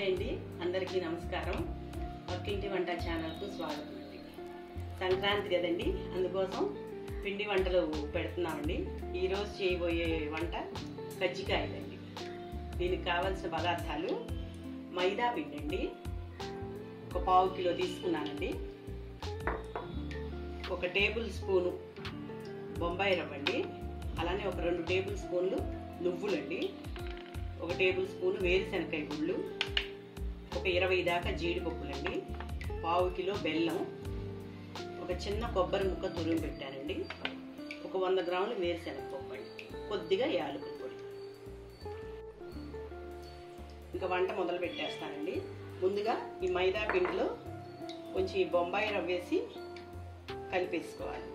అండి, అందరికీ నమస్కారం. పక్కింటి వంట ఛానల్కు స్వాగతం అండి. సంక్రాంతి కదండి, అందుకోసం పిండి వంటలు పెడుతున్నామండి. ఈరోజు చేయబోయే వంట కజ్జికాయలండి. దీనికి కావాల్సిన పదార్థాలు మైదా పిండి అండి, ఒక పావు కిలో తీసుకున్నానండి. 1 టేబుల్ స్పూను బొంబాయి రవ్వ అండి, అలానే ఒక 2 టేబుల్ స్పూన్లు నువ్వులండి, 1 టేబుల్ స్పూన్ వేరుశనకాయ గుళ్ళు, ఒక 20 దాకా జీడిపప్పులండి, పావు కిలో బెల్లం, ఒక చిన్న కొబ్బరి ముక్క తురుము పెట్టానండి, ఒక 100 గ్రాములు వేరుశనగపప్పు అండి, కొద్దిగా యాలకుల పొడి. ఇంకా వంట మొదలు పెట్టేస్తానండి. ముందుగా ఈ మైదా పిండిలో కొంచెం ఈ బొంబాయి రవ్వ వేసి కలిపేసుకోవాలి.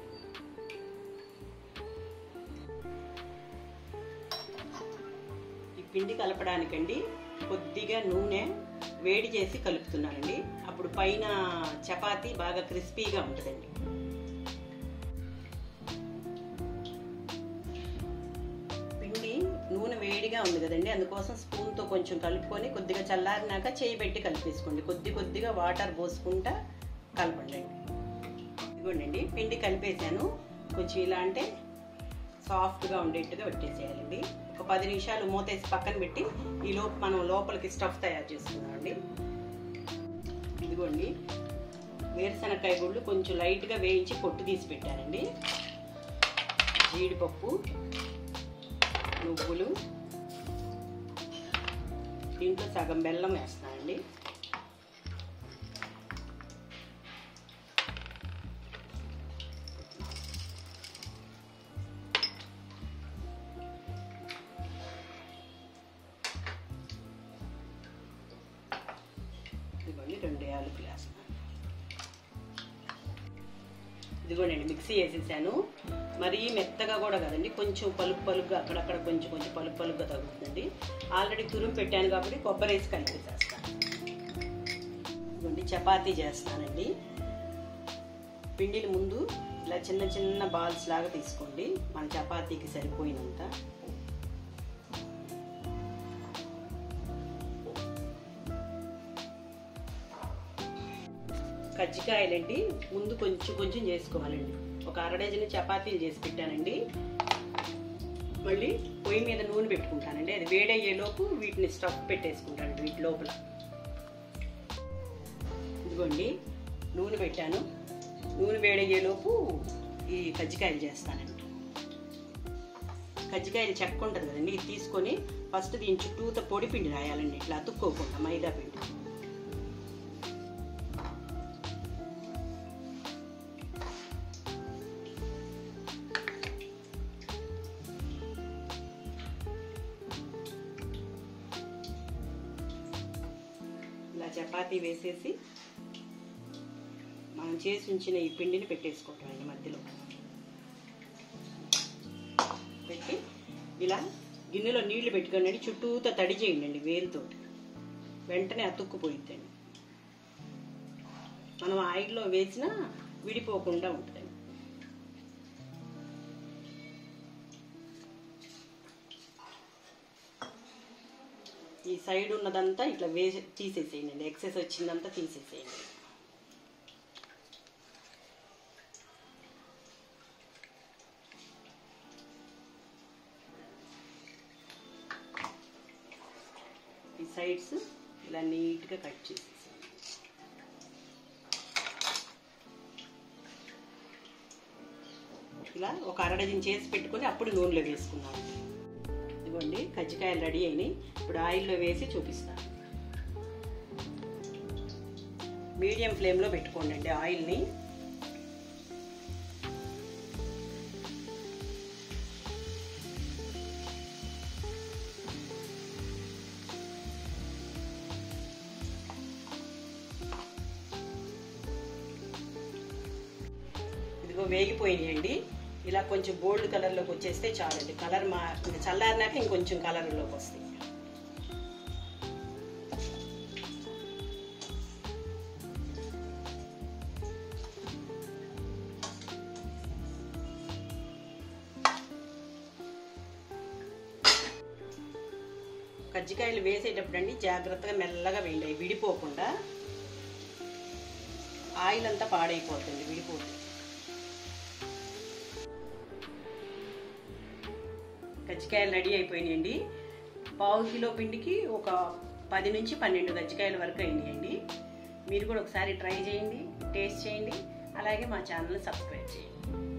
పిండి కలపడానికండి కొద్దిగా నూనె వేడి చేసి కలుపుతున్నానండి. అప్పుడు పైన చపాతీ బాగా క్రిస్పీగా ఉంటుందండి. పిండి నూనె వేడిగా ఉంది కదండి, అందుకోసం స్పూన్తో కొంచెం కలుపుకొని కొద్దిగా చల్లారినాక చేయి పెట్టి కలిపేసుకోండి. కొద్దిగా వాటర్ పోసుకుంటా కలపండి. ఇదిగోండి, పిండి కలిపేసాను. కొంచెం ఇలా అంటే సాఫ్ట్గా ఉండేట్టుగా పెట్టేసేయాలండి. ఒక 10 నిమిషాలు మూతేసి పక్కన పెట్టి ఈ లోపు మనం లోపలికి స్టఫ్ తయారు చేసుకున్నామండి. ఇదిగోండి, వేరుశనకాయ గుళ్ళు కొంచెం లైట్గా వేయించి పొట్టు తీసి పెట్టానండి. జీడిపప్పు, నువ్వులు, దీంట్లో సగం బెల్లం వేస్తానండి. ఇదిగోండి, 2 యాలకులు వేస్తాను. ఇదిగోండి, మిక్సీ వేసేసాను. మరీ మెత్తగా కూడా కదండి, కొంచెం పలుగ్గా అక్కడక్కడ కొంచెం పలుగ్గా తగ్గుతుంది. ఆల్రెడీ తురుము పెట్టాను కాబట్టి కొబ్బరి వేసి కలిపేసేస్తాను. ఇదిగోండి, చపాతీ చేస్తానండి. పిండిని ముందు ఇలా చిన్న బాల్స్ లాగా తీసుకోండి, మన చపాతీకి సరిపోయినంత. కజ్జికాయలండి ముందు కొంచెం చేసుకోవాలండి. ఒక 1/2 డజన్ చపాతీలు చేసి పెట్టానండి. మళ్ళీ పొయ్యి మీద నూనె పెట్టుకుంటానండి. అది వేడయ్యేలోపు వీటిని స్టఫ్ పెట్టేసుకుంటానండి వీటి లోపల. ఇదిగోండి, నూనె పెట్టాను. నూనె వేడయ్యేలోపు ఈ కజ్జికాయలు చేస్తానండి. కజ్జికాయలు చెక్క ఉంటుంది కదండి, ఇది తీసుకొని ఫస్ట్ దీని చుట్టూత పొడి పిండి రాయాలండి, ఇట్లా అతుక్కోకుండా మైదా పిండి. చపాతీ వేసేసి మనం చేసి ఉంచిన ఈ పిండిని పెట్టేసుకోవటం మధ్యలో పెట్టి ఇలా గిన్నెలో నీళ్లు పెట్టుకోండి. చుట్టూతో తడి చేయండి వేలుతో, వెంటనే అతుక్కుపోయిద్దండి. మనం ఆయిల్లో వేసినా విడిపోకుండా ఉంటుంది. ఈ సైడ్ ఉన్నదంతా ఇట్లా తీసేసేయండి, ఎక్సెస్ వచ్చిందంతా తీసేసేయండి. ఈ సైడ్స్ ఇలా నీట్గా కట్ చేసేసేయండి. ఇలా ఒక 1/2 డజన్ చేసి పెట్టుకొని అప్పుడు నూనెలో వేసుకున్నాం. ఇదిగోండి, కజ్జికాయలు రెడీ అయినాయి. ఇప్పుడు ఆయిల్లో వేసి చూపిస్తాను. మీడియం ఫ్లేమ్లో పెట్టుకోండి ఆయిల్ని. ఇదిగో వేగిపోయినాయండి. ఇలా కొంచెం గోల్డ్ కలర్లోకి వచ్చేస్తే చాలండి. కలర్ చల్లారినాక ఇంకొంచెం కలర్లోకి వస్తాయి. కజ్జికాయలు వేసేటప్పుడు అండి జాగ్రత్తగా మెల్లగా వేయండి, అవి విడిపోకుండా. ఆయిల్ అంతా పాడైపోతుంది విడిపోతుంది. కజ్జికాయలు రెడీ అయిపోయినాయండి. పావు కిలో పిండికి ఒక 10 నుంచి 12 కజ్జికాయల వరకు అయినాయండి. మీరు కూడా ఒకసారి ట్రై చేయండి, టేస్ట్ చేయండి, అలాగే మా ఛానల్ని సబ్స్క్రైబ్ చేయండి.